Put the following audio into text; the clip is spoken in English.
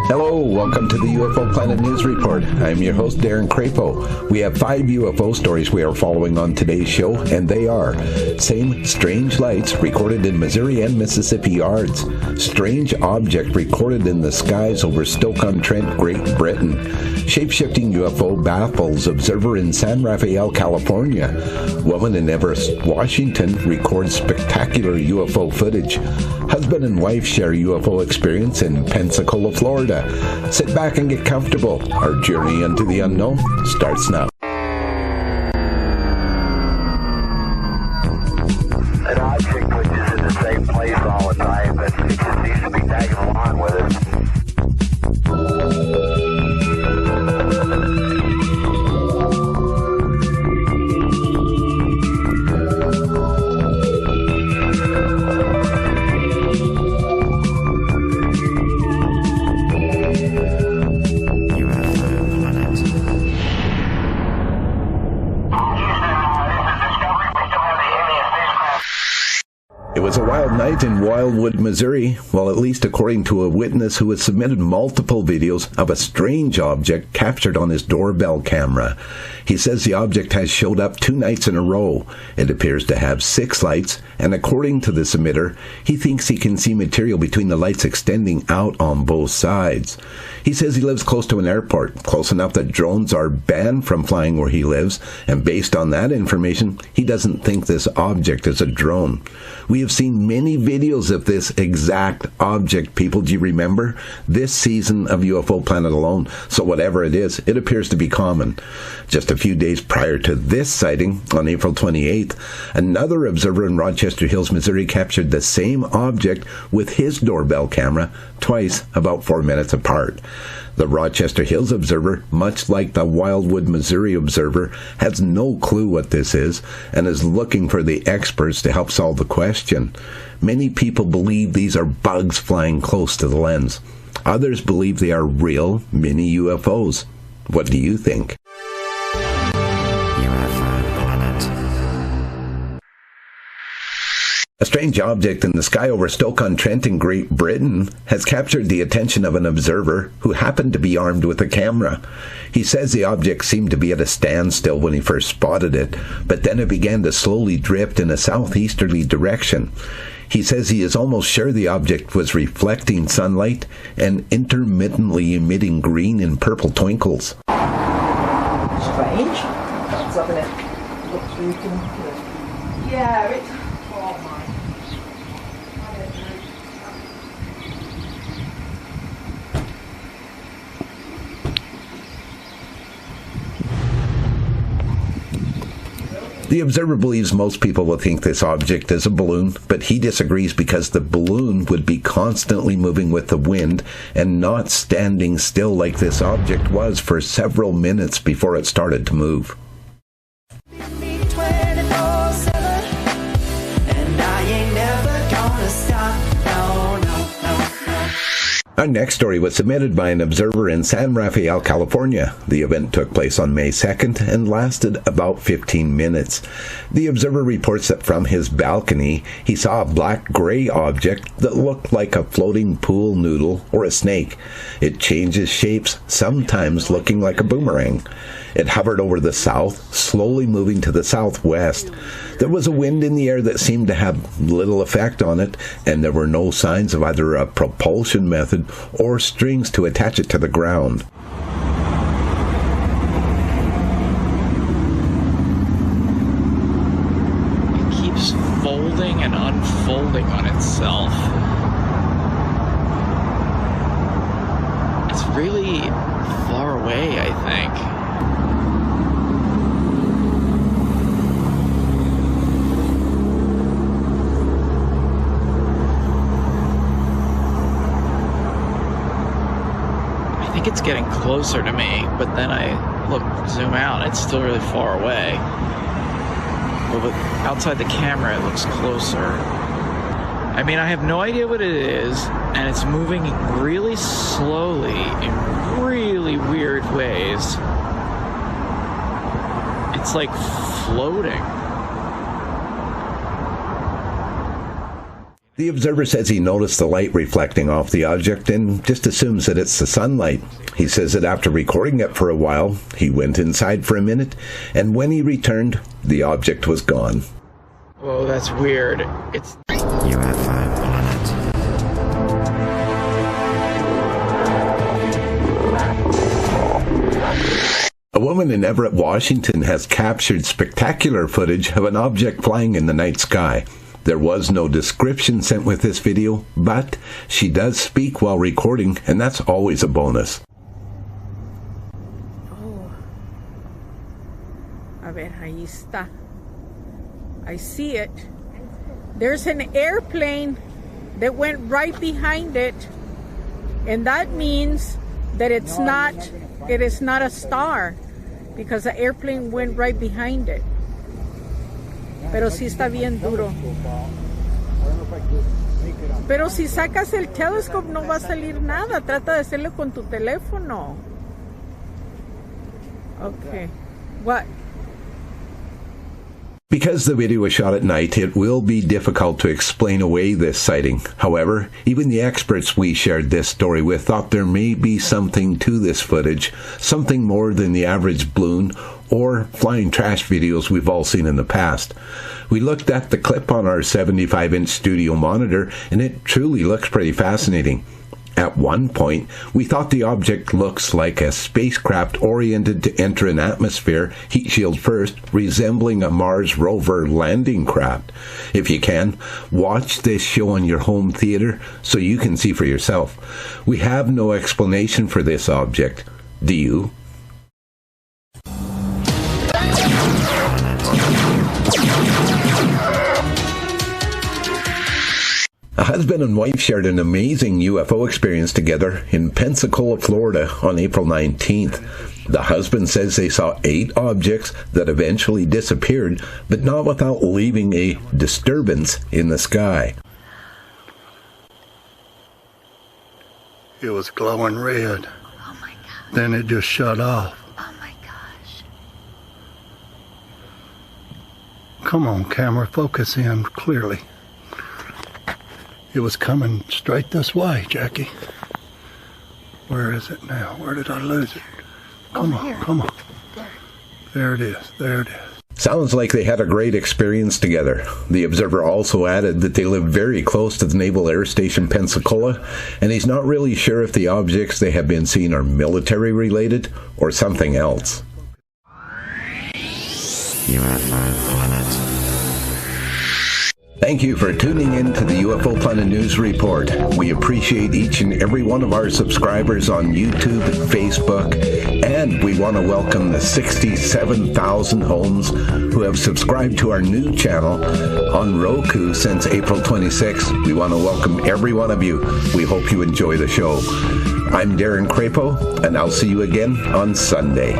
Hello, welcome to the UFO Planet News Report. I'm your host, Darin Crapo. We have 5 UFO stories we are following on today's show, and they are: same strange lights recorded in Missouri and Mississippi yards, strange object recorded in the skies over Stoke-on-Trent, Great Britain, shape-shifting UFO baffles observer in San Rafael, California, woman in Everest, Washington records spectacular UFO footage, husband and wife share UFO experience in Pensacola, Florida. Sit back and get comfortable. Our journey into the unknown starts now. An object which is in the same place all the time, but it just seems to be tagging along with it. It was a wild night in Wildwood, Missouri. Well, at least according to a witness who has submitted multiple videos of a strange object captured on his doorbell camera. He says the object has showed up 2 nights in a row. It appears to have 6 lights, and according to the submitter, he thinks he can see material between the lights extending out on both sides. He says he lives close to an airport, close enough that drones are banned from flying where he lives, and based on that information, he doesn't think this object is a drone. We have seen many videos of this exact object, people. Do you remember? This season of UFO Planet alone. So whatever it is, it appears to be common. Just a few days prior to this sighting, on April 28th, another observer in Rochester Hills, Missouri, captured the same object with his doorbell camera, twice about 4 minutes apart. The Rochester Hills observer, much like the Wildwood, Missouri observer, has no clue what this is and is looking for the experts to help solve the question. Many people believe these are bugs flying close to the lens. Others believe they are real mini UFOs. What do you think? A strange object in the sky over Stoke-on-Trent in Great Britain has captured the attention of an observer who happened to be armed with a camera. He says the object seemed to be at a standstill when he first spotted it, but then it began to slowly drift in a southeasterly direction. He says he is almost sure the object was reflecting sunlight and intermittently emitting green and purple twinkles. Strange. That's up in it. Look through, you can, yeah, it's... Oh my. The observer believes most people will think this object is a balloon, but he disagrees because the balloon would be constantly moving with the wind and not standing still like this object was for several minutes before it started to move. Our next story was submitted by an observer in San Rafael, California. The event took place on May 2nd and lasted about 15 minutes. The observer reports that from his balcony, he saw a black-gray object that looked like a floating pool noodle or a snake. It changes shapes, sometimes looking like a boomerang. It hovered over the south, slowly moving to the southwest. There was a wind in the air that seemed to have little effect on it, and there were no signs of either a propulsion method or strings to attach it to the ground. It keeps folding and unfolding on itself. It's really far away, I think. It's getting closer to me, but then I zoom out, it's still really far away. But outside the camera, it looks closer. I mean, I have no idea what it is, and it's moving really slowly in really weird ways. It's like floating. The observer says he noticed the light reflecting off the object and just assumes that it's the sunlight. He says that after recording it for a while, he went inside for a minute, and when he returned, the object was gone. Whoa, that's weird. It's UFO planet. A woman in Everett, Washington has captured spectacular footage of an object flying in the night sky. There was no description sent with this video, but she does speak while recording, and that's always a bonus. Oh. A ver, ahí está. I see it. There's an airplane that went right behind it, and that means that it is not a star, because the airplane went right behind it. Pero sí está bien duro. Pero si sacas el telescope no va a salir nada. Trata de hacerlo con tu teléfono. Okay. What? Because the video was shot at night, it will be difficult to explain away this sighting. However, even the experts we shared this story with thought there may be something to this footage, something more than the average balloon or flying trash videos we've all seen in the past. We looked at the clip on our 75-inch studio monitor, and it truly looks pretty fascinating. At one point, we thought the object looks like a spacecraft oriented to enter an atmosphere, heat shield first, resembling a Mars rover landing craft. If you can, watch this show on your home theater so you can see for yourself. We have no explanation for this object. Do you? A husband and wife shared an amazing UFO experience together in Pensacola, Florida on April 19th. The husband says they saw 8 objects that eventually disappeared, but not without leaving a disturbance in the sky. It was glowing red. Oh my God. Then it just shut off. Oh my gosh. Come on, camera, focus in clearly. It was coming straight this way, Jackie. Where is it now? Where did I lose it? Come on, come on. There it is, there it is. Sounds like they had a great experience together. The observer also added that they live very close to the Naval Air Station Pensacola, and he's not really sure if the objects they have been seeing are military related or something else. UFO planet. Thank you for tuning in to the UFO Planet News Report. We appreciate each and every one of our subscribers on YouTube and Facebook, and we want to welcome the 67,000 homes who have subscribed to our new channel on Roku since April 26th. We want to welcome every one of you. We hope you enjoy the show. I'm Darin Crapo, and I'll see you again on Sunday.